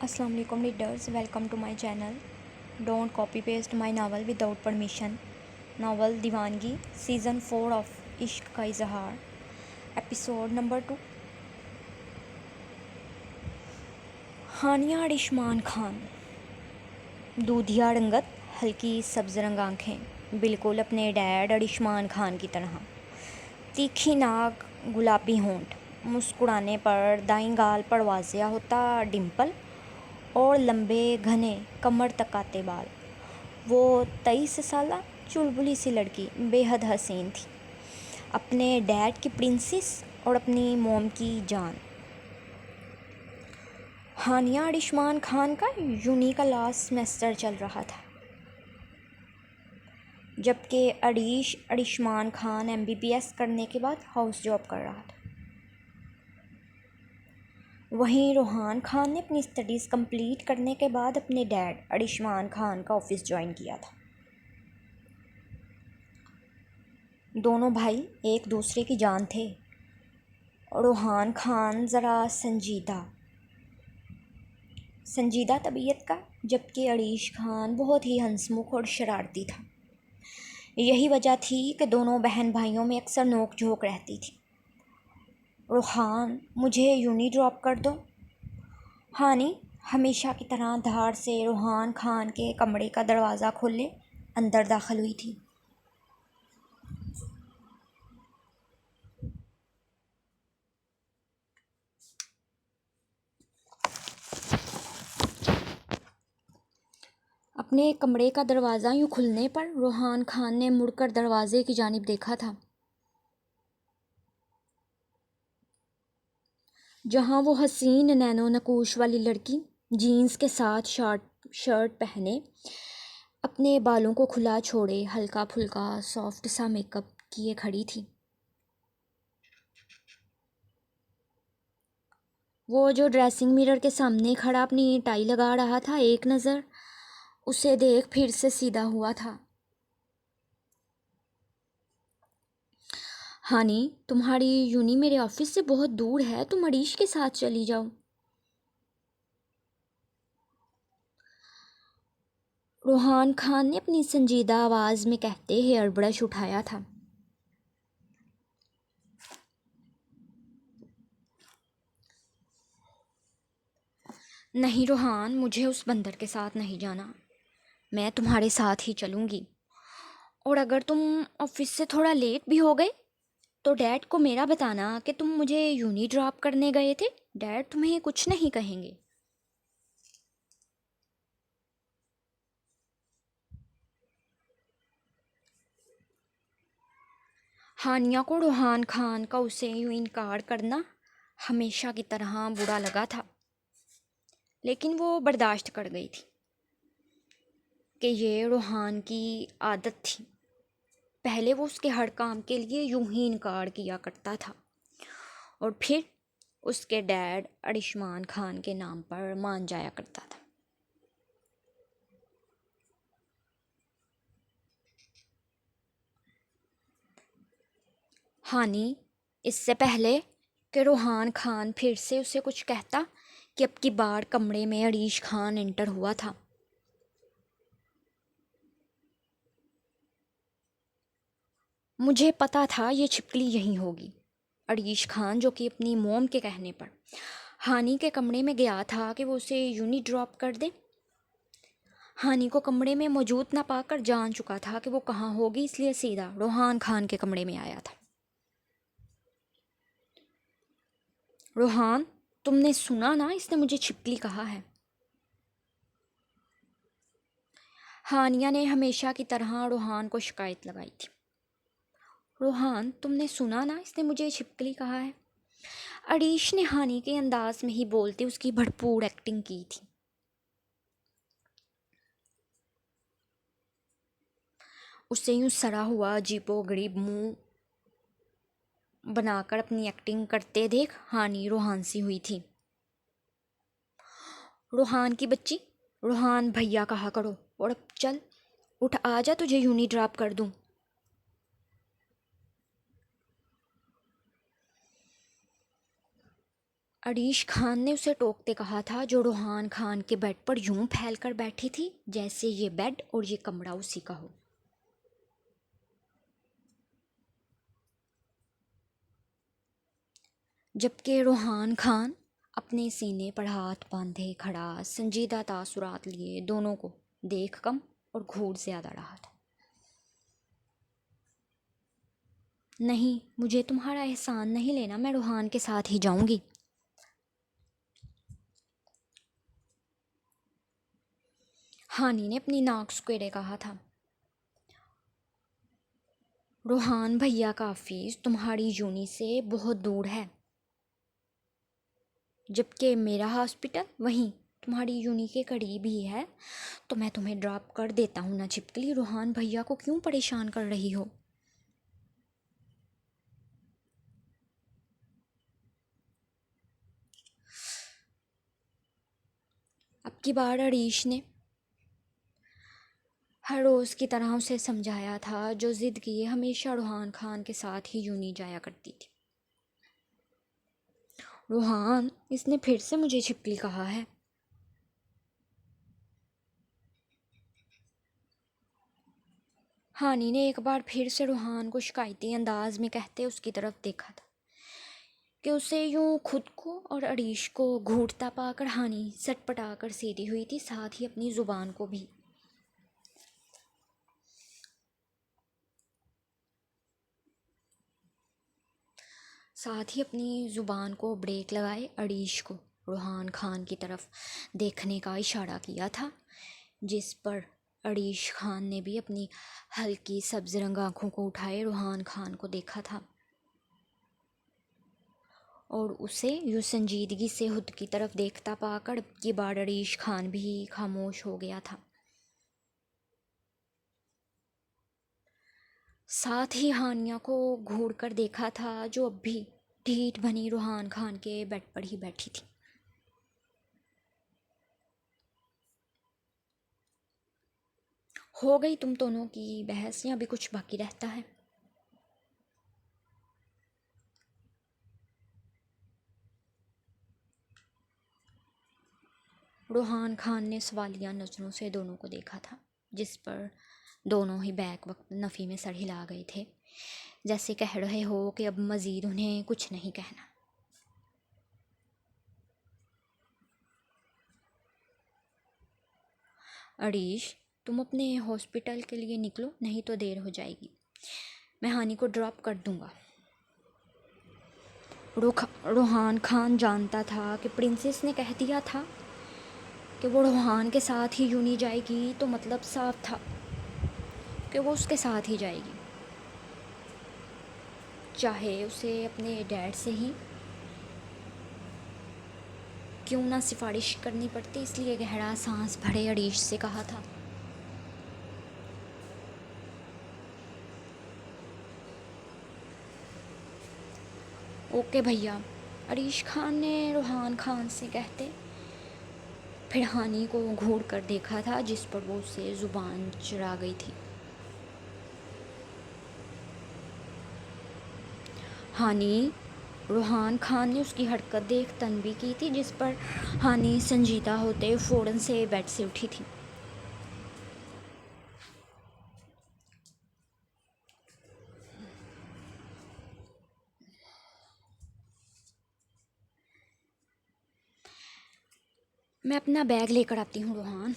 Assalamu alaikum readers, welcome to my channel. Don't copy paste my novel without permission. Novel दीवानगी season 4 of इश्क का इजहार episode number 2। हानिया अरिशमान खान, दूधिया रंगत, हल्की सब्ज रंग आँखें, बिल्कुल अपने डैड अरिशमान खान की तरह। तीखी नाक, गुलाबी होंठ, मुस्कुराने पर दाईं गाल पर वाज़िया होता डिम्पल और लंबे घने कमर तक आते बाल। वो 23 साला चुलबुली सी लड़की बेहद हसीन थी, अपने डैड की प्रिंसेस और अपनी मोम की जान। हानिया अरिशमान खान का यूनी का लास्ट सेमेस्टर चल रहा था, जबकि अरिशमान खान MBBS करने के बाद हाउस जॉब कर रहा था। वहीं रोहान खान ने अपनी स्टडीज़ कंप्लीट करने के बाद अपने डैड अरिशमान खान का ऑफिस ज्वाइन किया था। दोनों भाई एक दूसरे की जान थे। रोहान खान ज़रा संजीदा तबीयत का, जबकि अरीश खान बहुत ही हंसमुख और शरारती था। यही वजह थी कि दोनों बहन भाइयों में अक्सर नोक झोंक रहती थी। रोहान, मुझे यूनी ड्रॉप कर दो। हानी हमेशा की तरह धार से रोहान खान के कमरे का दरवाज़ा खोले अंदर दाखिल हुई थी। अपने कमरे का दरवाज़ा यूँ खुलने पर रोहान खान ने मुड़कर दरवाजे की जानिब देखा था, जहाँ वो हसीन नैनो नकूश वाली लड़की जीन्स के साथ शर्ट पहने, अपने बालों को खुला छोड़े हल्का फुल्का सॉफ्ट सा मेकअप किए खड़ी थी। वो जो ड्रेसिंग मिरर के सामने खड़ा अपनी टाई लगा रहा था, एक नज़र उसे देख फिर से सीधा हुआ था। हानी, तुम्हारी यूनी मेरे ऑफिस से बहुत दूर है, तुम अरीश के साथ चली जाओ। रोहान खान ने अपनी संजीदा आवाज़ में कहते हेयर ब्रश उठाया था। नहीं रोहान, मुझे उस बंदर के साथ नहीं जाना, मैं तुम्हारे साथ ही चलूँगी। और अगर तुम ऑफिस से थोड़ा लेट भी हो गए तो डैड को मेरा बताना कि तुम मुझे यूनी ड्रॉप करने गए थे। डैड तुम्हें कुछ नहीं कहेंगे। हानिया को रोहान खान का उसे यूँ इनकार करना हमेशा की तरह बुरा लगा था, लेकिन वो बर्दाश्त कर गई थी कि ये रोहान की आदत थी। पहले वो उसके हर काम के लिए यूं ही इनकार किया करता था और फिर उसके डैड अरिशमान खान के नाम पर मान जाया करता था। हानि, इससे पहले कि रोहान खान फिर से उसे कुछ कहता कि अब की बार कमरे में अरीश खान एंटर हुआ था। मुझे पता था ये छिपकली यहीं होगी। अरीश खान, जो कि अपनी मोम के कहने पर हानि के कमरे में गया था कि वो उसे यूनी ड्रॉप कर दे, हानि को कमरे में मौजूद ना पाकर जान चुका था कि वो कहाँ होगी, इसलिए सीधा रोहान खान के कमरे में आया था। रोहान, तुमने सुना ना, इसने मुझे छिपकली कहा है। हानिया ने हमेशा की तरह रोहान को शिकायत लगाई थी। रोहान, तुमने सुना ना, इसने मुझे छिपकली कहा है। अरीश ने हानि के अंदाज में ही बोलते उसकी भरपूर एक्टिंग की थी। उससे यूं सड़ा हुआ अजीबो गरीब मुंह बनाकर अपनी एक्टिंग करते देख हानि रोहान सी हुई थी। रोहान की बच्ची, रोहान भैया कहा करो, और अब चल उठ, आजा, तुझे यूनी ड्रॉप कर दूं। अरीश खान ने उसे टोकते कहा था, जो रूहान खान के बेड पर यूं फैल कर बैठी थी जैसे ये बेड और ये कमरा उसी का हो। जबकि रूहान खान अपने सीने पर हाथ बांधे खड़ा संजीदा तासुरात लिए दोनों को देख कम और घूर ज्यादा रहा था। नहीं, मुझे तुम्हारा एहसान नहीं लेना, मैं रूहान के साथ ही जाऊंगी। हानी ने अपनी नाक सुकेड़े कहा था। रूहान भैया का ऑफिस तुम्हारी यूनी से बहुत दूर है, जबकि मेरा हॉस्पिटल वहीं तुम्हारी यूनी के करीब ही है, तो मैं तुम्हें ड्रॉप कर देता हूँ ना छिपकली। रूहान भैया को क्यों परेशान कर रही हो? अब की बार अरीश ने हर रोज़ की तरह उसे समझाया था, जो ज़िद किए हमेशा रूहान खान के साथ ही यूनी जाया करती थी। रूहान, इसने फिर से मुझे छिपकली कहा है। हानी ने एक बार फिर से रूहान को शिकायती अंदाज में कहते उसकी तरफ देखा था कि उसे यूं खुद को और अरीश को घूरता पाकर हानी सटपटा कर सीधी हुई थी, साथ ही अपनी ज़ुबान को भी। साथ ही अपनी ज़ुबान को ब्रेक लगाए अरीश को रूहान खान की तरफ देखने का इशारा किया था, जिस पर अरीश खान ने भी अपनी हल्की सब्ज रंग आँखों को उठाए रूहान खान को देखा था और उसे यूँ संजीदगी से खुद की तरफ देखता पाकर ये बार अरीश खान भी खामोश हो गया था। साथ ही हानिया को घूर कर देखा था, जो अब भी ढीठ बनी रूहान खान के बेड पर ही बैठी थी। हो गई तुम दोनों की बहस या अभी कुछ बाकी रहता है? रूहान खान ने सवालिया नज़रों से दोनों को देखा था, जिस पर दोनों ही बैक वक्त नफ़ी में सर हिला गए थे, जैसे कह रहे हो कि अब मज़ीद उन्हें कुछ नहीं कहना। अरीश, तुम अपने हॉस्पिटल के लिए निकलो, नहीं तो देर हो जाएगी। मैं हानि को ड्रॉप कर दूंगा। रूहान खान जानता था कि प्रिंसेस ने कह दिया था कि वो रूहान के साथ ही यूनी जाएगी, तो मतलब साफ था कि वो उसके साथ ही जाएगी, चाहे उसे अपने डैड से ही क्यों ना सिफारिश करनी पड़ती। इसलिए गहरा सांस भरे अरीश से कहा था, ओके भैया। अरीश खान ने रूहान खान से कहते फिर हानि को घूर कर देखा था, जिस पर वो उससे ज़ुबान चुरा गई थी। हानि, रूहान खान ने उसकी हरकत देख तनबी की थी, जिस पर हानि संजीदा होते फ़ौरन से बेड से उठी थी। मैं अपना बैग लेकर आती हूँ रूहान।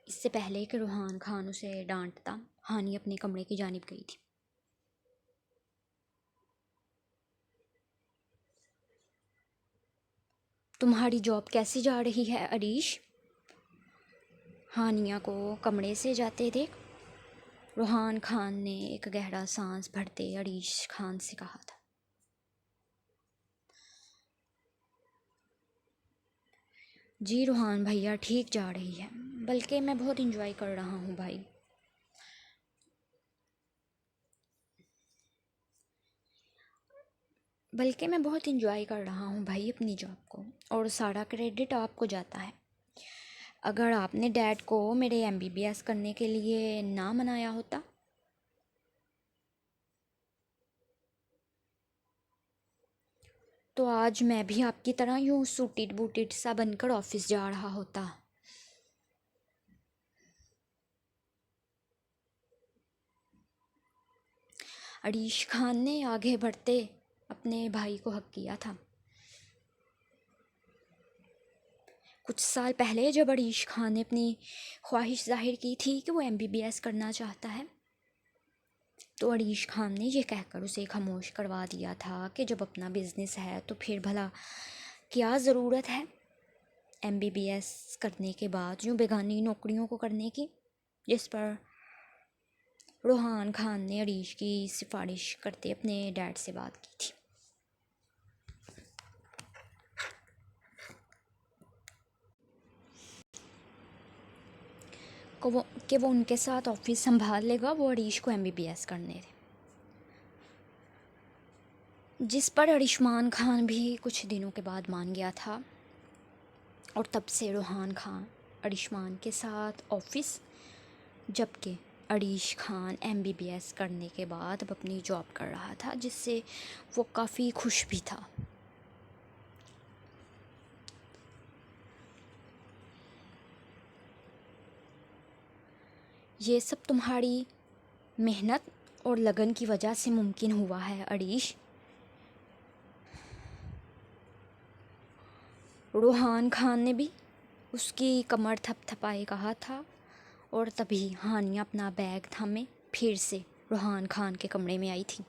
इससे पहले कि रूहान खान उसे डांटता, हानि अपने कमरे की जानिब गई थी। तुम्हारी जॉब कैसी जा रही है अरीश? हानिया को कमरे से जाते देख रूहान खान ने एक गहरा सांस भरते अरीश खान से कहा था। जी रूहान भैया, ठीक जा रही है, बल्कि मैं बहुत इंजॉय कर रहा हूँ भाई। बल्कि मैं बहुत इंजॉय कर रहा हूँ भाई अपनी जॉब को, और सारा क्रेडिट आपको जाता है। अगर आपने डैड को मेरे एमबीबीएस करने के लिए ना मनाया होता तो आज मैं भी आपकी तरह यूँ सूटेड बूटेड सा बनकर ऑफिस जा रहा होता। अरीश खान ने आगे बढ़ते अपने भाई को हक किया था। कुछ साल पहले जब अरीश खान ने अपनी ख्वाहिश जाहिर की थी कि वो MBBS करना चाहता है, तो अरीश खान ने ये कहकर उसे खामोश करवा दिया था कि जब अपना बिज़नेस है तो फिर भला क्या ज़रूरत है MBBS करने के बाद यूँ बेगानी नौकरियों को करने की। जिस पर रोहान खान ने अरीश की सिफारिश करते अपने डैड से बात की थी कि वो उनके साथ ऑफिस संभाल लेगा, वो अरीश को MBBS करने थे। जिस पर अरिशमान खान भी कुछ दिनों के बाद मान गया था और तब से रोहान खान अरिशमान के साथ ऑफिस, जबकि अरीश खान MBBS करने के बाद अब अपनी जॉब कर रहा था, जिससे वो काफ़ी खुश भी था। ये सब तुम्हारी मेहनत और लगन की वजह से मुमकिन हुआ है अरीश। रोहान खान ने भी उसकी कमर थपथपाए कहा था और तभी हानिया अपना बैग थामे फिर से रोहान खान के कमरे में आई थी।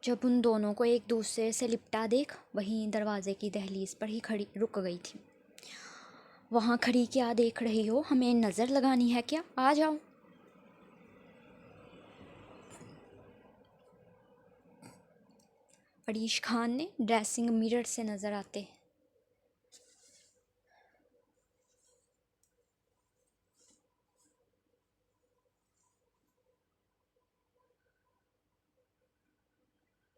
जब उन दोनों को एक दूसरे से लिपटा देख वहीं दरवाजे की दहलीज पर ही खड़ी रुक गई थी। वहाँ खड़ी क्या देख रही हो, हमें नज़र लगानी है क्या, आ जाओ। अरीश खान ने ड्रेसिंग मिरर से नज़र आते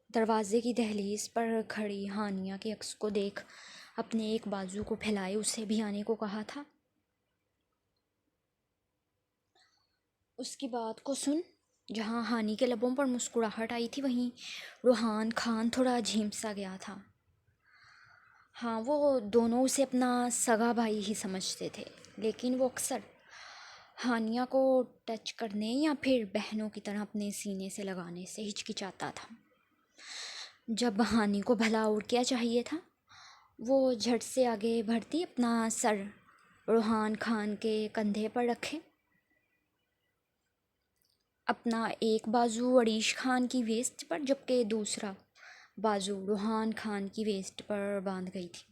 दरवाजे की दहलीज पर खड़ी हानिया के अक्स को देख अपने एक बाजू को फैलाए उसे भी आने को कहा था। उसकी बात को सुन, जहाँ हानि के लबों पर मुस्कुराहट आई थी वहीं रोहान खान थोड़ा झिम सा गया था। हाँ, वो दोनों उसे अपना सगा भाई ही समझते थे, लेकिन वो अक्सर हानिया को टच करने या फिर बहनों की तरह अपने सीने से लगाने से हिचकिचाता था। जब हानि को भला और क्या चाहिए था, वो झट से आगे बढ़ती अपना सर रोहान खान के कंधे पर रखे, अपना एक बाजू अरीश खान की वेस्ट पर जबकि दूसरा बाजू रोहान खान की वेस्ट पर बांध गई थी।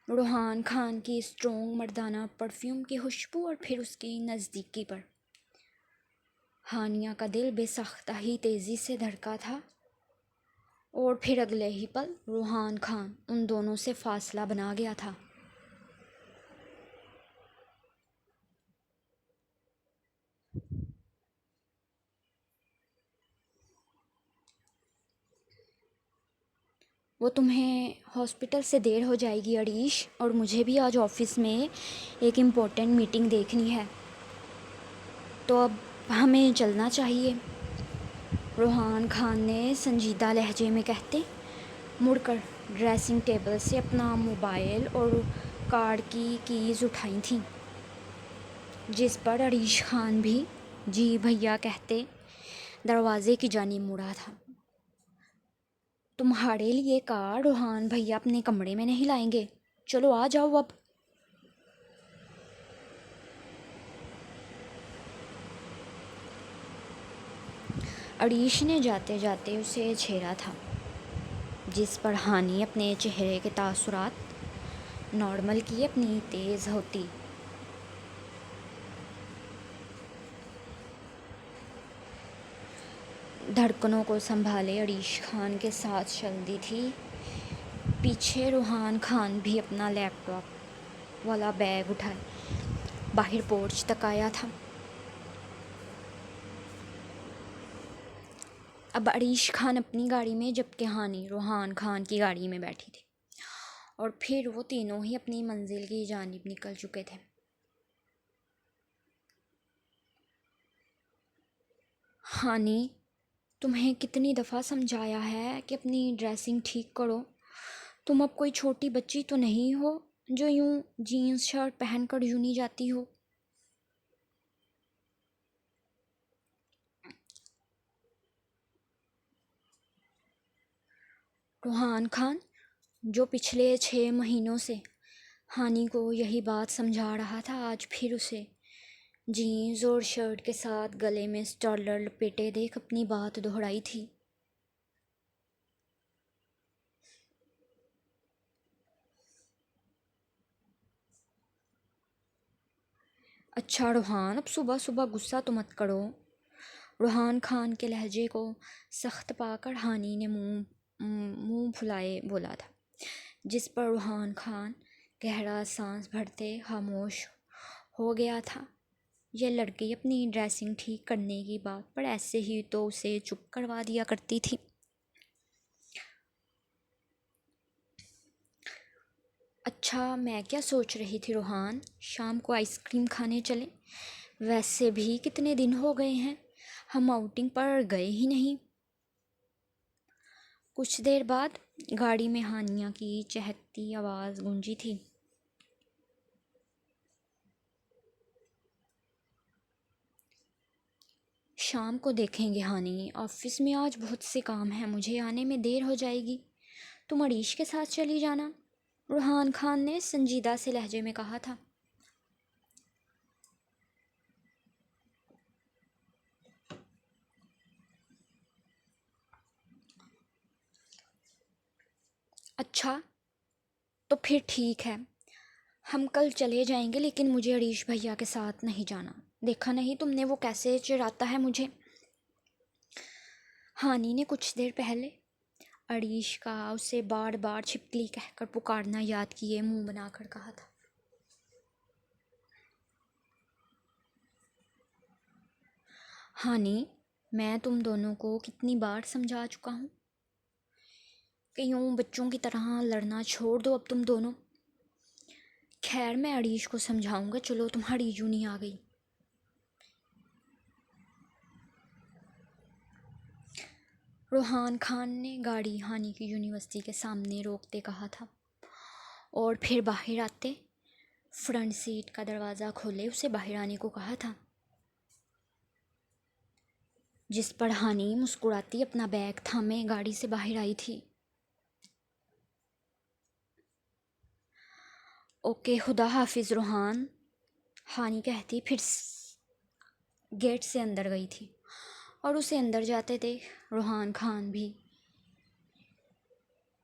रोहान खान की स्ट्रॉन्ग मर्दाना परफ्यूम की खुशबू और फिर उसकी नज़दीकी पर हानिया का दिल बेसाख्ता ही तेज़ी से धड़का था और फिर अगले ही पल रोहान खान उन दोनों से फासला बना गया था। वो तुम्हें हॉस्पिटल से देर हो जाएगी अरीश, और मुझे भी आज ऑफिस में एक इम्पोर्टेंट मीटिंग देखनी है, तो अब हमें चलना चाहिए, रोहान खान ने संजीदा लहजे में कहते मुड़कर ड्रेसिंग टेबल से अपना मोबाइल और कार की कीज़ उठाई थी। जिस पर अरीश खान भी जी भैया कहते दरवाजे की जानिब मुड़ा था। तुम्हारे लिए कार रोहान भैया अपने कमरे में नहीं लाएंगे, चलो आ जाओ अब। अरीश ने जाते जाते उसे छेड़ा था, जिस पर हानि अपने चेहरे के तासुरात नॉर्मल किए अपनी तेज़ होती धड़कनों को संभाले अरीश खान के साथ चल दी थी। पीछे रोहान खान भी अपना लैपटॉप वाला बैग उठाए बाहर पोर्च तक आया था। अब अरीश खान अपनी गाड़ी में जबकि हानि रोहान खान की गाड़ी में बैठी थी और फिर वो तीनों ही अपनी मंजिल की जानिब निकल चुके थे। हानि, तुम्हें कितनी दफ़ा समझाया है कि अपनी ड्रेसिंग ठीक करो। तुम अब कोई छोटी बच्ची तो नहीं हो जो यूं जीन्स शर्ट पहनकर यूं जाती हो। रूहान खान, जो पिछले 6 महीनों से हानि को यही बात समझा रहा था, आज फिर उसे जीन्स और शर्ट के साथ गले में स्टॉलर लपेटे देख अपनी बात दोहराई थी। अच्छा रूहान, अब सुबह सुबह गुस्सा तो मत करो। रूहान खान के लहजे को सख्त पाकर हानि ने मुंह फुलाए बोला था, जिस पर रूहान खान गहरा सांस भरते खामोश हो गया था। यह लड़की अपनी ड्रेसिंग ठीक करने की बात पर ऐसे ही तो उसे चुप करवा दिया करती थी। अच्छा, मैं क्या सोच रही थी रूहान, शाम को आइसक्रीम खाने चले। वैसे भी कितने दिन हो गए हैं हम आउटिंग पर गए ही नहीं। कुछ देर बाद गाड़ी में हानिया की चहकती आवाज़ गूंजी थी। शाम को देखेंगे हानि, ऑफिस में आज बहुत से काम हैं, मुझे आने में देर हो जाएगी। तुम अरीश के साथ चली जाना, रूहान खान ने संजीदा से लहजे में कहा था। अच्छा, तो फिर ठीक है, हम कल चले जाएंगे, लेकिन मुझे अरीश भैया के साथ नहीं जाना। देखा नहीं तुमने वो कैसे चिढ़ाता है मुझे। हानि ने कुछ देर पहले अरीश का उसे बार बार छिपकली कहकर पुकारना याद किए मुंह बनाकर कहा था। हानि, मैं तुम दोनों को कितनी बार समझा चुका हूँ कि यूं बच्चों की तरह लड़ना छोड़ दो अब तुम दोनों। खैर, मैं अरीश को समझाऊंगा। चलो, तुम्हारी जूनी आ गई। रूहान खान ने गाड़ी हानि की यूनिवर्सिटी के सामने रोकते कहा था, और फिर बाहर आते फ्रंट सीट का दरवाज़ा खोले उसे बाहर आने को कहा था, जिस पर हानि मुस्कुराती अपना बैग थामे गाड़ी से बाहर आई थी। ओके, खुदा हाफिज़ रूहान, हानि कहती फिर गेट से अंदर गई थी, और उसे अंदर जाते देख रूहान खान भी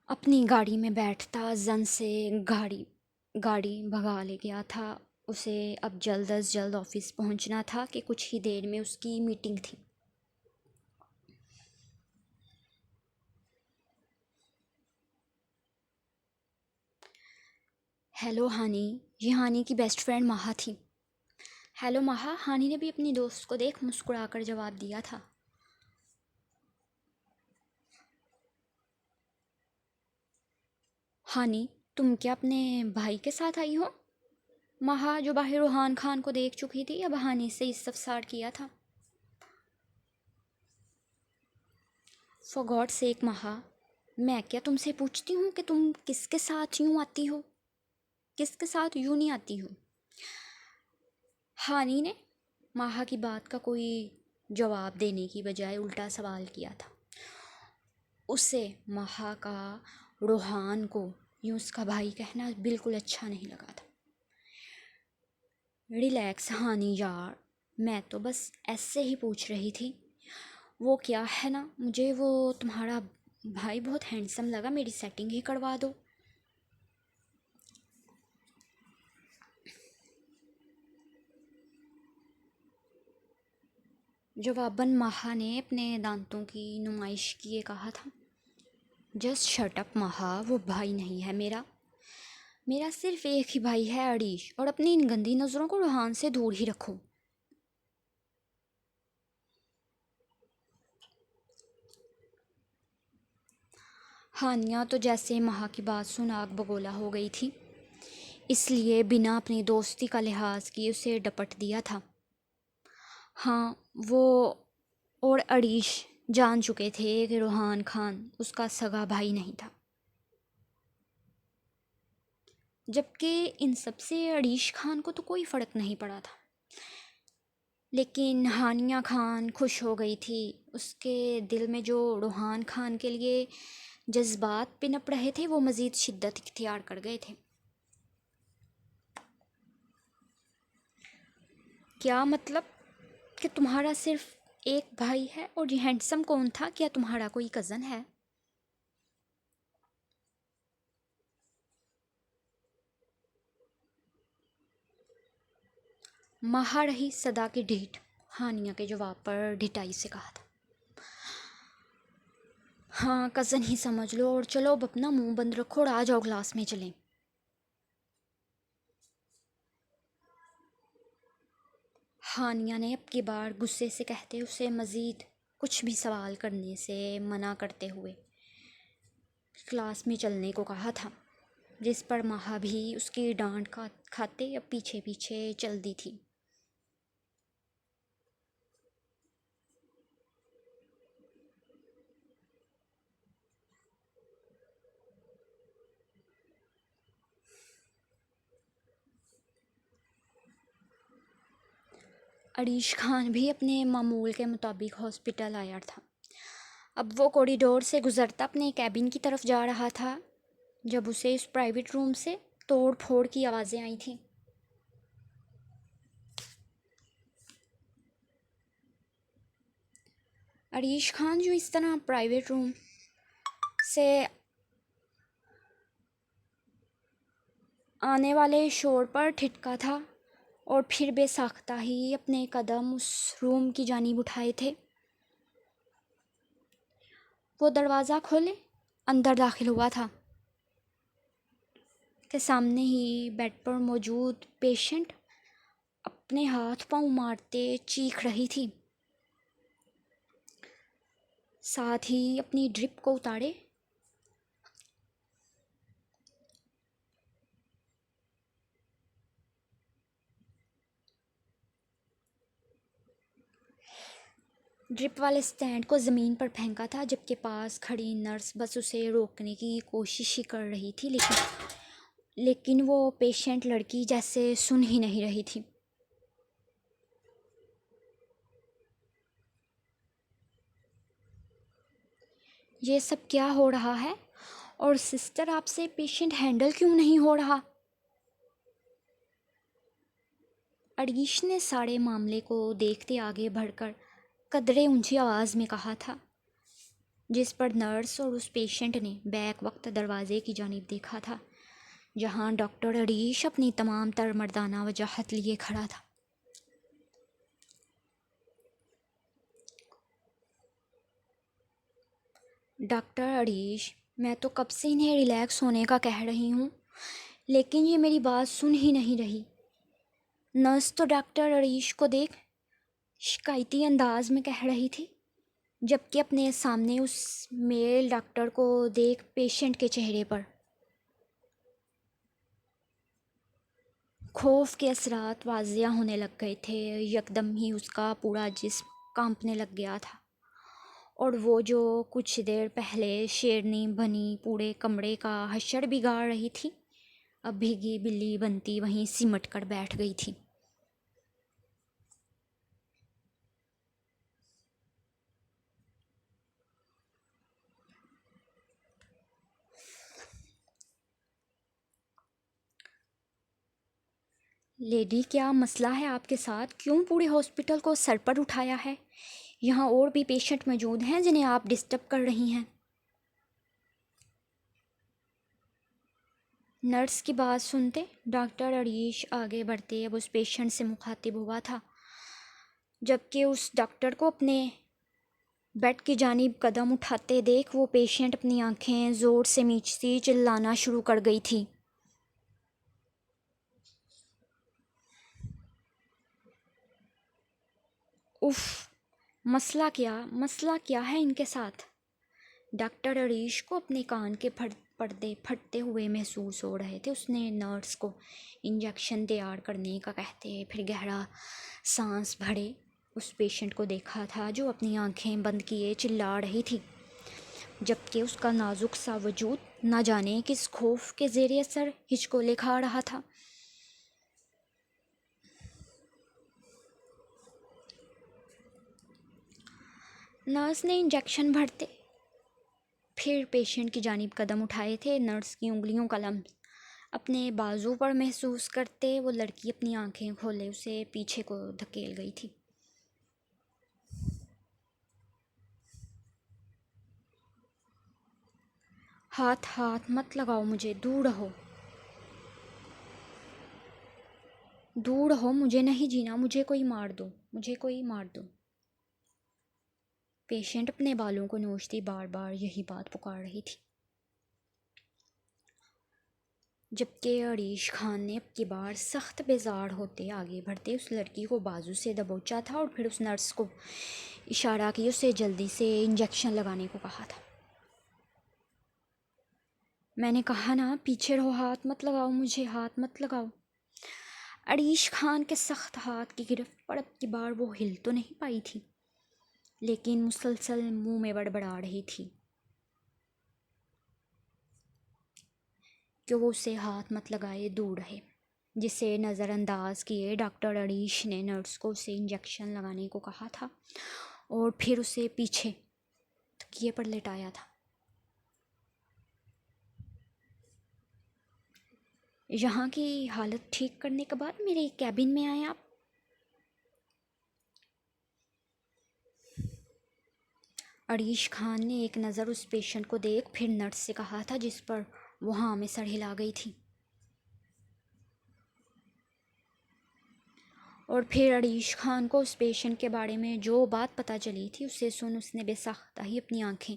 अपनी गाड़ी में बैठता जन से गाड़ी भगा ले गया था। उसे अब जल्द अज जल्द ऑफिस पहुंचना था कि कुछ ही देर में उसकी मीटिंग थी। हेलो हानि, ये हानि की बेस्ट फ्रेंड महा थी। हेलो महा, हानि ने भी अपनी दोस्त को देख मुस्कुराकर जवाब दिया था। हानि, तुम क्या अपने भाई के साथ आई हो? महा, जो बाहर रूहान खान को देख चुकी थी, अब हानि से इस्तफसार किया था। फॉर गॉड सेक महा, मैं क्या तुमसे पूछती हूँ कि तुम किसके साथ यूँ आती हो, किसके साथ यूँ नहीं आती हो? हानि ने महा की बात का कोई जवाब देने की बजाय उल्टा सवाल किया था। उसे महा का रूहान को यूँ उसका भाई कहना बिल्कुल अच्छा नहीं लगा था। रिलैक्स हानि यार, मैं तो बस ऐसे ही पूछ रही थी। वो क्या है ना, मुझे वो तुम्हारा भाई बहुत हैंडसम लगा, मेरी सेटिंग ही करवा दो। जवाबन महा ने अपने दांतों की नुमाइश किए कहा था। जस्ट शट अप महा, वो भाई नहीं है मेरा। मेरा सिर्फ एक ही भाई है अरीश, और अपनी इन गंदी नज़रों को रूहान से दूर ही रखो। हानिया तो जैसे महा की बात सुन आग बगोला हो गई थी, इसलिए बिना अपनी दोस्ती का लिहाज किए उसे डपट दिया था। हाँ, वो और अरीश जान चुके थे कि रूहान खान उसका सगा भाई नहीं था, जबकि इन सब से अरीश खान को तो कोई फ़र्क नहीं पड़ा था। लेकिन हानिया खान खुश हो गई थी। उसके दिल में जो रूहान खान के लिए जज्बात पिनप रहे थे वो मज़ीद शिद्दत इख्तियार कर गए थे। क्या मतलब कि तुम्हारा सिर्फ एक भाई है और ये हैंडसम कौन था? क्या तुम्हारा कोई कज़न है? महा रही सदा की ढीठ, हानिया के जवाब पर ढिठाई से कहा था। हाँ, कज़न ही समझ लो, और चलो अब अपना मुंह बंद रखो और आ जाओ क्लास में चलें। हानिया ने अब की बार गुस्से से कहते उसे मज़ीद कुछ भी सवाल करने से मना करते हुए क्लास में चलने को कहा था, जिस पर महा भी उसकी डांट खाते अब पीछे पीछे चल दी थी। अरीश खान भी अपने मामूल के मुताबिक हॉस्पिटल आया था। अब वो कॉरिडोर से गुज़रता अपने कैबिन की तरफ जा रहा था जब उसे इस प्राइवेट रूम से तोड़ फोड़ की आवाज़ें आई थीं। अरीश खान जो इस तरह प्राइवेट रूम से आने वाले शोर पर ठिठका था और फिर बेसाख्ता ही अपने कदम उस रूम की जानिब उठाए थे। वो दरवाज़ा खोले अंदर दाखिल हुआ था कि सामने ही बेड पर मौजूद पेशेंट अपने हाथ पांव मारते चीख रही थी। साथ ही अपनी ड्रिप को उतारे ड्रिप वाले स्टैंड को ज़मीन पर फेंका था, जबकि पास खड़ी नर्स बस उसे रोकने की कोशिश ही कर रही थी, लेकिन वो पेशेंट लड़की जैसे सुन ही नहीं रही थी। ये सब क्या हो रहा है? और सिस्टर, आपसे पेशेंट हैंडल क्यों नहीं हो रहा? अड़गीश ने सारे मामले को देखते आगे बढ़कर कदरे ऊंची आवाज़ में कहा था, जिस पर नर्स और उस पेशेंट ने बैक वक्त दरवाजे की जानिब देखा था, जहां डॉक्टर अड़ीश अपनी तमाम तर मर्दाना वजाहत लिए खड़ा था। डॉक्टर अड़ीश, मैं तो कब से इन्हें रिलैक्स होने का कह रही हूँ, लेकिन ये मेरी बात सुन ही नहीं रही। नर्स तो डॉक्टर अड़ीश को देख शिकायती अंदाज में कह रही थी, जबकि अपने सामने उस मेल डॉक्टर को देख पेशेंट के चेहरे पर खौफ के असरात वाज़िया होने लग गए थे। यकदम ही उसका पूरा जिस्म कांपने लग गया था, और वो जो कुछ देर पहले शेरनी बनी पूरे कमरे का हशर बिगाड़ रही थी, अब भीगी बिल्ली बनती वहीं सिमट कर बैठ गई थी। लेडी, क्या मसला है आपके साथ? क्यों पूरे हॉस्पिटल को सर पर उठाया है? यहाँ और भी पेशेंट मौजूद हैं जिन्हें आप डिस्टर्ब कर रही हैं। नर्स की बात सुनते डॉक्टर अड़ीश आगे बढ़ते अब उस पेशेंट से मुखातिब हुआ था, जबकि उस डॉक्टर को अपने बेड की जानिब कदम उठाते देख वो पेशेंट अपनी आंखें ज़ोर से मीचती चिल्लाना शुरू कर गई थी। उफ़, मसला क्या है इनके साथ? डॉक्टर अरीश को अपने कान के पर्दे फटते हुए महसूस हो रहे थे। उसने नर्स को इंजेक्शन तैयार करने का कहते फिर गहरा सांस भरे उस पेशेंट को देखा था जो अपनी आंखें बंद किए चिल्ला रही थी, जबकि उसका नाजुक सा वजूद न जाने किस खौफ के ज़ेर असर हिचकोले खा रहा था। नर्स ने इंजेक्शन भरते फिर पेशेंट की जानिब कदम उठाए थे। नर्स की उंगलियों का लम्स अपने बाजू पर महसूस करते वो लड़की अपनी आंखें खोले उसे पीछे को धकेल गई थी। हाथ हाथ मत लगाओ मुझे, दूर रहो, दूर रहो, मुझे नहीं जीना, मुझे कोई मार दो, मुझे कोई मार दो। पेशेंट अपने बालों को नोचती बार बार यही बात पुकार रही थी, जबकि अरीश खान ने अब की बार सख्त बेजार होते आगे बढ़ते उस लड़की को बाजू से दबोचा था और फिर उस नर्स को इशारा की उसे जल्दी से इंजेक्शन लगाने को कहा था। मैंने कहा ना पीछे रहो, हाथ मत लगाओ मुझे, हाथ मत लगाओ। अरीश खान के सख्त हाथ की गिरफ्त पर अब की बार वो हिल तो नहीं पाई थी, लेकिन मुसलसल मुंह में बड़बड़ा रही थी कि वो उसे हाथ मत लगाए, दूर रहे। जिसे नज़रअंदाज किए डॉक्टर अरीश ने नर्स को उसे इंजेक्शन लगाने को कहा था और फिर उसे पीछे तकिए पर लेटाया था। यहाँ की हालत ठीक करने के बाद मेरे कैबिन में आए आप। अरीश खान ने एक नज़र उस पेशेंट को देख फिर नर्स से कहा था, जिस पर वो हाँ में सर हिला गई थी। और फिर अरीश खान को उस पेशेंट के बारे में जो बात पता चली थी उसे सुन उसने बेसाख्ता ही अपनी आंखें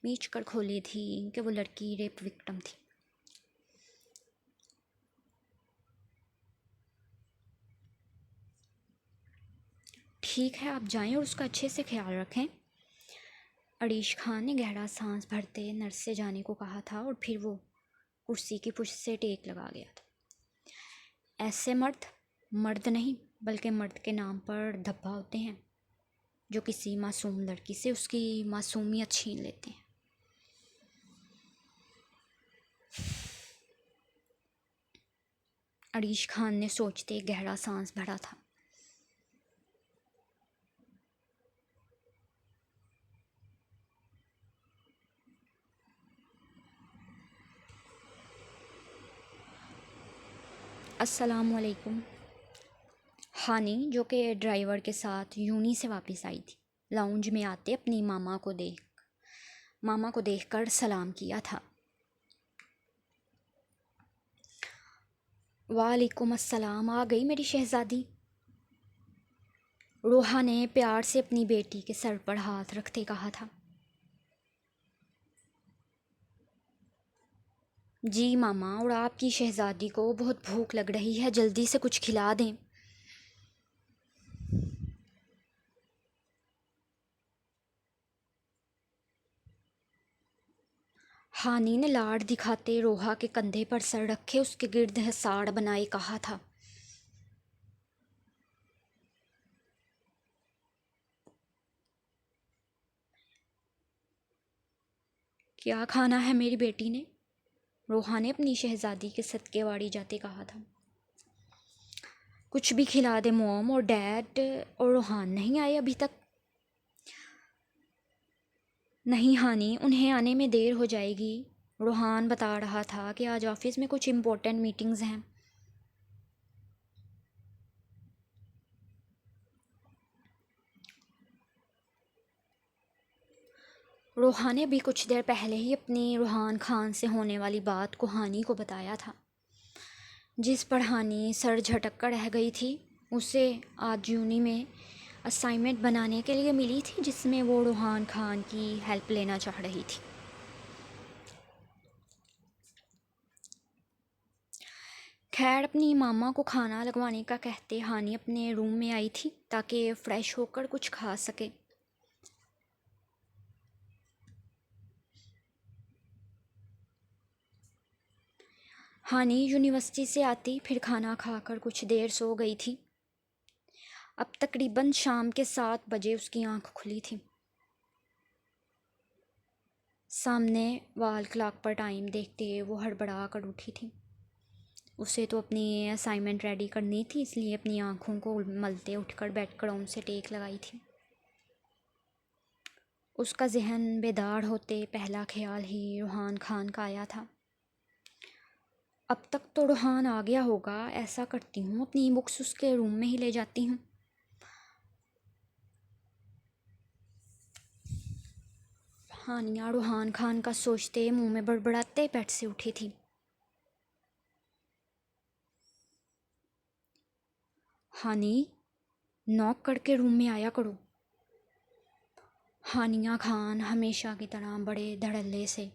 मीच कर खोली थी कि वो लड़की रेप विक्टिम थी। ठीक है, आप जाएं और उसका अच्छे से ख्याल रखें। अरीश खान ने गहरा सांस भरते नर्स से जाने को कहा था और फिर वो कुर्सी की पुश से टेक लगा गया था। ऐसे मर्द मर्द नहीं बल्कि मर्द के नाम पर धब्बा होते हैं जो किसी मासूम लड़की से उसकी मासूमियत छीन लेते हैं। अरीश खान ने सोचते गहरा सांस भरा था। अस्सलामुअलैकुम। हानी जो कि ड्राइवर के साथ यूनी से वापस आई थी, लाउंज में आते अपनी मामा को देखकर सलाम किया था। वालेकुम अस्सलाम, आ गई मेरी शहज़ादी। रोहा ने प्यार से अपनी बेटी के सर पर हाथ रखते कहा था। जी मामा, और आपकी शहज़ादी को बहुत भूख लग रही है, जल्दी से कुछ खिला दें। हानी ने लाड़ दिखाते रोहा के कंधे पर सर रखे उसके गिर्द साड़ बनाए कहा था। क्या खाना है मेरी बेटी ने? रोहा ने अपनी शहज़ादी के सदके वाड़ी जाते कहा था। कुछ भी खिला दे मॉम, और डैड और रोहान नहीं आए अभी तक? नहीं हानी, उन्हें आने में देर हो जाएगी। रोहान बता रहा था कि आज ऑफिस में कुछ इम्पोर्टेंट मीटिंग्स हैं। रोहा ने भी कुछ देर पहले ही अपनी रोहान खान से होने वाली बात को हानी को बताया था, जिस पर हानी सर झटक कर रह गई थी। उसे आज यूनी में असाइनमेंट बनाने के लिए मिली थी जिसमें वो रोहान खान की हेल्प लेना चाह रही थी। खैर, अपनी मामा को खाना लगवाने का कहते हानी अपने रूम में आई थी ताकि फ़्रेश होकर कुछ खा सके। हानी यूनिवर्सिटी से आती फिर खाना खाकर कुछ देर सो गई थी। अब तकरीबन शाम के 7 बजे उसकी आंख खुली थी। सामने वॉल क्लॉक पर टाइम देखते वो हड़बड़ा कर उठी थी। उसे तो अपनी असाइनमेंट रेडी करनी थी, इसलिए अपनी आंखों को मलते उठकर बेडक्राउंड से टेक लगाई थी। उसका जहन बेदार होते पहला ख्याल ही रूहान खान का आया था। अब तक तो रूहान आ गया होगा, ऐसा करती हूँ अपनी बुक्स उसके रूम में ही ले जाती हूँ। हानिया रूहान खान का सोचते मुंह में बड़बड़ाते बेड से उठी थी। हानी, नॉक करके रूम में आया करो। हानिया खान हमेशा की तरह बड़े धड़ल्ले से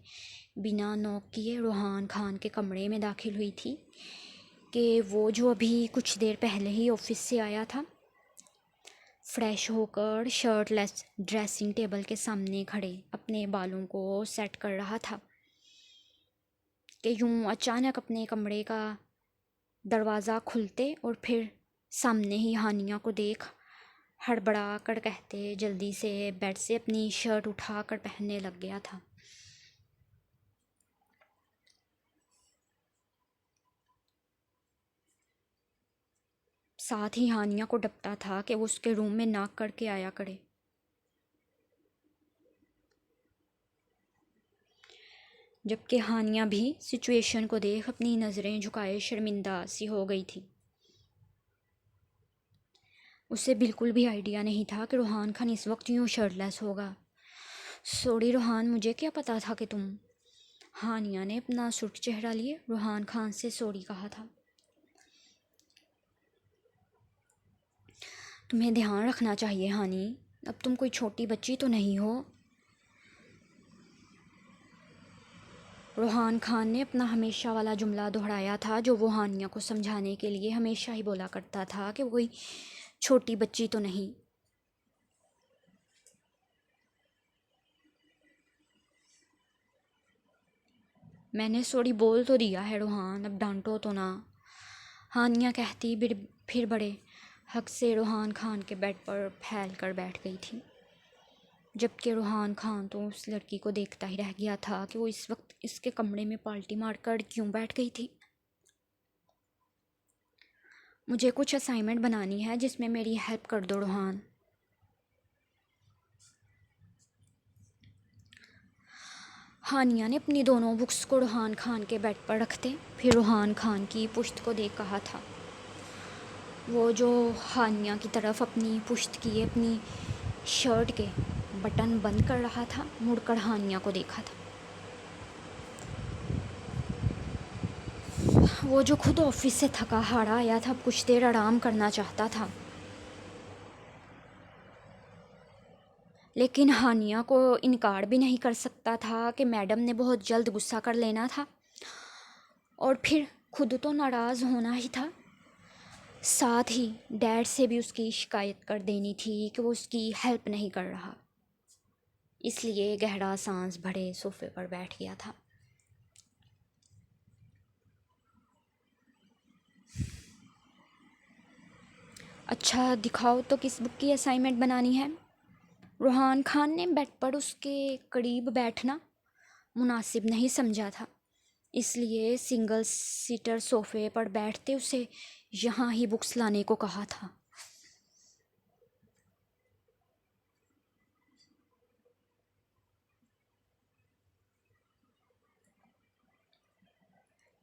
बिना नॉक किए रूहान खान के कमरे में दाखिल हुई थी कि वो जो अभी कुछ देर पहले ही ऑफिस से आया था, फ्रेश होकर शर्टलेस ड्रेसिंग टेबल के सामने खड़े अपने बालों को सेट कर रहा था कि यूं अचानक अपने कमरे का दरवाज़ा खुलते और फिर सामने ही हानिया को देख हड़बड़ा कर कहते जल्दी से बेड से अपनी शर्ट उठा कर पहनने लग गया था। साथ ही हानिया को डपटा था कि वो उसके रूम में नाक करके आया करे। जबकि हानिया भी सिचुएशन को देख अपनी नज़रें झुकाए शर्मिंदा सी हो गई थी। उसे बिल्कुल भी आइडिया नहीं था कि रूहान खान इस वक्त यूँ शर्टलेस होगा। सॉरी रूहान, मुझे क्या पता था कि तुम। हानिया ने अपना सुर्ख चेहरा लिए रूहान खान से सॉरी कहा था। तुम्हें ध्यान रखना चाहिए हानी, अब तुम कोई छोटी बच्ची तो नहीं हो। रूहान खान ने अपना हमेशा वाला जुमला दोहराया था जो वो हानिया को समझाने के लिए हमेशा ही बोला करता था कि वो कोई छोटी बच्ची तो नहीं। मैंने सॉरी बोल तो दिया है रूहान, अब डांटो तो ना। हानिया कहती फिर बड़े हक से रूहान खान के बेड पर फैल कर बैठ गई थी। जबकि रूहान खान तो उस लड़की को देखता ही रह गया था कि वो इस वक्त इसके कमरे में पाल्टी मारकर क्यों बैठ गई थी। मुझे कुछ असाइनमेंट बनानी है जिसमें मेरी हेल्प कर दो रूहान। हानिया ने अपनी दोनों बुक्स को रूहान खान के बेड पर रखते फिर रूहान खान की पुश्त को देख कहा था। वो जो हानिया की तरफ अपनी पुश्त किए अपनी शर्ट के बटन बंद कर रहा था, मुड़कर हानिया को देखा था। वो जो खुद ऑफिस से थका हारा आया था, अब कुछ देर आराम करना चाहता था, लेकिन हानिया को इनकार भी नहीं कर सकता था कि मैडम ने बहुत जल्द गुस्सा कर लेना था और फिर खुद तो नाराज़ होना ही था। साथ ही डैड से भी उसकी शिकायत कर देनी थी कि वो उसकी हेल्प नहीं कर रहा। इसलिए गहरा सांस भरे सोफे पर बैठ गया था। अच्छा दिखाओ तो किस बुक की असाइनमेंट बनानी है। रूहान खान ने बेड पर उसके करीब बैठना मुनासिब नहीं समझा था, इसलिए सिंगल सीटर सोफे पर बैठते उसे यहाँ ही बुक्स लाने को कहा था।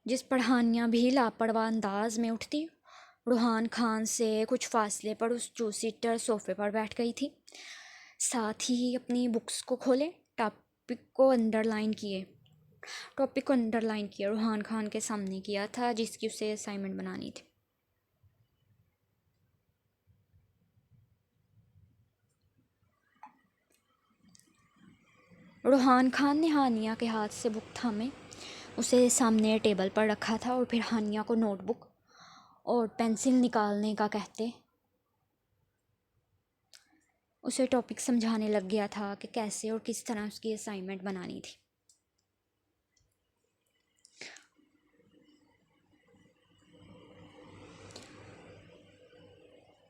जिस पर हानिया भी लापरवाह अंदाज में उठती रूहान खान से कुछ फासले पर उस 2 सीटर सोफे पर बैठ गई थी। साथ ही अपनी बुक्स को खोले टॉपिक को अंडरलाइन किया रूहान खान के सामने किया था जिसकी उसे असाइनमेंट बनानी थी। रूहान खान ने हानिया के हाथ से बुक थामे उसे सामने टेबल पर रखा था और फिर हानिया को नोटबुक और पेंसिल निकालने का कहते उसे टॉपिक समझाने लग गया था कि कैसे और किस तरह उसकी असाइनमेंट बनानी थी।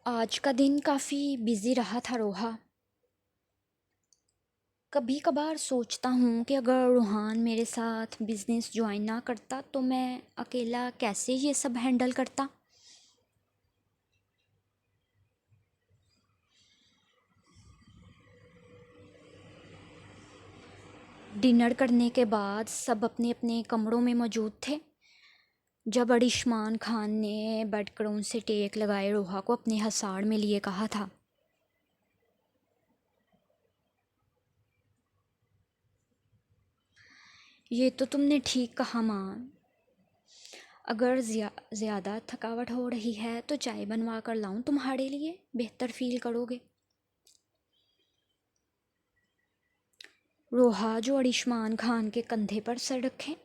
आज का दिन काफ़ी बिजी रहा था रोहा। कभी कभार सोचता हूँ कि अगर रूहान मेरे साथ बिजनेस ज्वाइन ना करता तो मैं अकेला कैसे ये सब हैंडल करता। डिनर करने के बाद सब अपने अपने कमरों में मौजूद थे जब अरिशमान खान ने बेडक्रोन से टेक लगाए रोहा को अपने हसाड़ में लिए कहा था, ये तो तुमने ठीक कहा मान। अगर ज़्यादा थकावट हो रही है तो चाय बनवा कर लाऊं तुम्हारे लिए, बेहतर फील करोगे। रोहा जो अरिशमान खान के कंधे पर सर रखे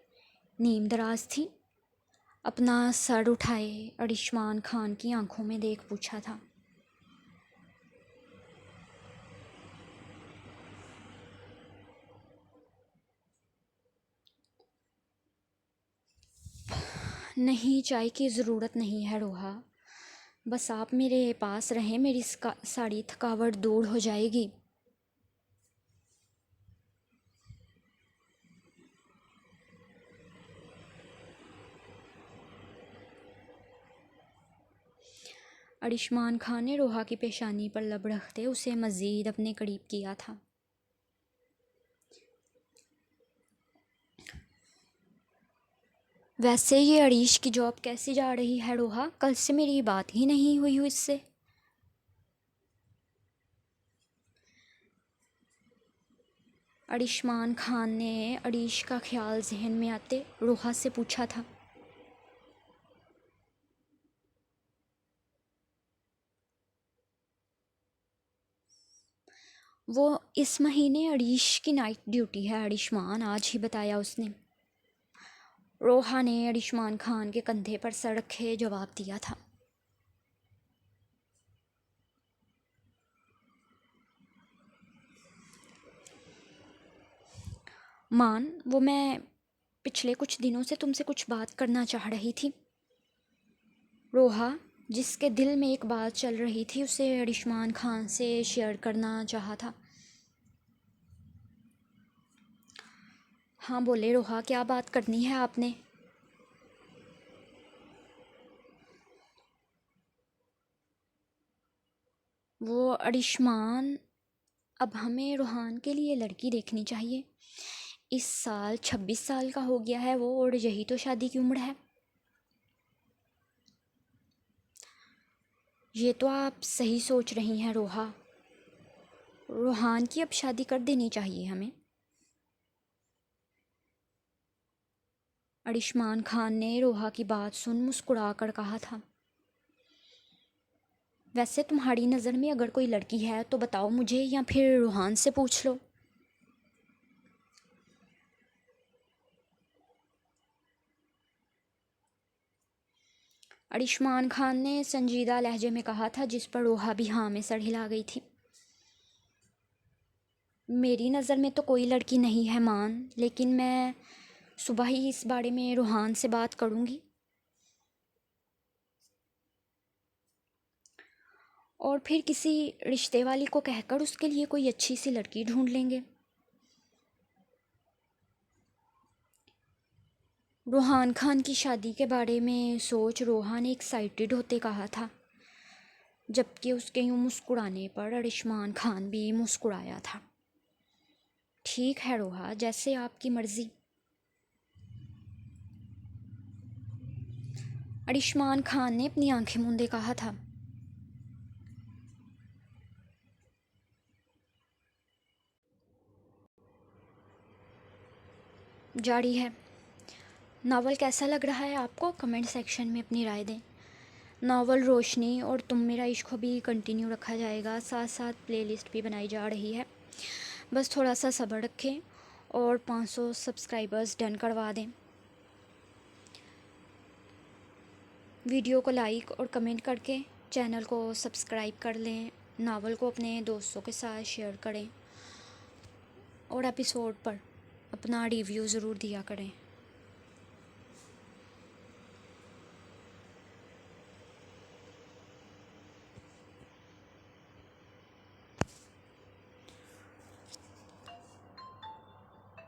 नीम दराज थी, अपना सर उठाए अरिशमान खान की आंखों में देख पूछा था, नहीं चाय की ज़रूरत नहीं है रोहा, बस आप मेरे पास रहें, मेरी सारी थकावट दूर हो जाएगी। अरिशमान खान ने रोहा की पेशानी पर लब रखते उसे मज़ीद अपने करीब किया था। वैसे ये अरीश की जॉब कैसी जा रही है रोहा, कल से मेरी बात ही नहीं हुई इससे। अरिशमान खान ने अरीश का ख्याल जहन में आते रोहा से पूछा था, वो इस महीने अरीश की नाइट ड्यूटी है अरिशमान, आज ही बताया उसने। रोहा ने अरिशमान खान के कंधे पर सर रखे जवाब दिया था। मान, वो मैं पिछले कुछ दिनों से तुमसे कुछ बात करना चाह रही थी। रोहा जिसके दिल में एक बात चल रही थी उसे अरिशमान खान से शेयर करना चाहा था। हाँ बोले रोहा, क्या बात करनी है आपने। वो अरिशमान, अब हमें रूहान के लिए लड़की देखनी चाहिए। इस साल 26 साल का हो गया है वो, और यही तो शादी की उम्र है। ये तो आप सही सोच रही हैं रोहा, रूहान की अब शादी कर देनी चाहिए हमें। अरिशमान खान ने रोहा की बात सुन मुस्कुरा कर कहा था, वैसे तुम्हारी नज़र में अगर कोई लड़की है तो बताओ मुझे, या फिर रूहान से पूछ लो। अरिशमान खान ने संजीदा लहजे में कहा था, जिस पर रोहा भी हाँ में सर हिला गई थी। मेरी नज़र में तो कोई लड़की नहीं है मान, लेकिन मैं सुबह ही इस बारे में रूहान से बात करूँगी और फिर किसी रिश्ते वाली को कहकर उसके लिए कोई अच्छी सी लड़की ढूंढ लेंगे। रूहान खान की शादी के बारे में सोच रोहा ने एक्साइटेड होते कहा था, जबकि उसके यूँ मुस्कुराने पर अरिशमान खान भी मुस्कुराया था। ठीक है रोहा, जैसे आपकी मर्ज़ी। अरिशमान खान ने अपनी आंखें मूंदे कहा था। जारी है। नावल कैसा लग रहा है आपको, कमेंट सेक्शन में अपनी राय दें। नावल रोशनी और तुम मेरा इश्क भी कंटिन्यू रखा जाएगा, साथ साथ प्लेलिस्ट भी बनाई जा रही है। बस थोड़ा सा सब्र रखें और 500 सब्सक्राइबर्स डन करवा दें। वीडियो को लाइक और कमेंट करके चैनल को सब्सक्राइब कर लें। नावल को अपने दोस्तों के साथ शेयर करें और एपिसोड पर अपना रिव्यू ज़रूर दिया करें।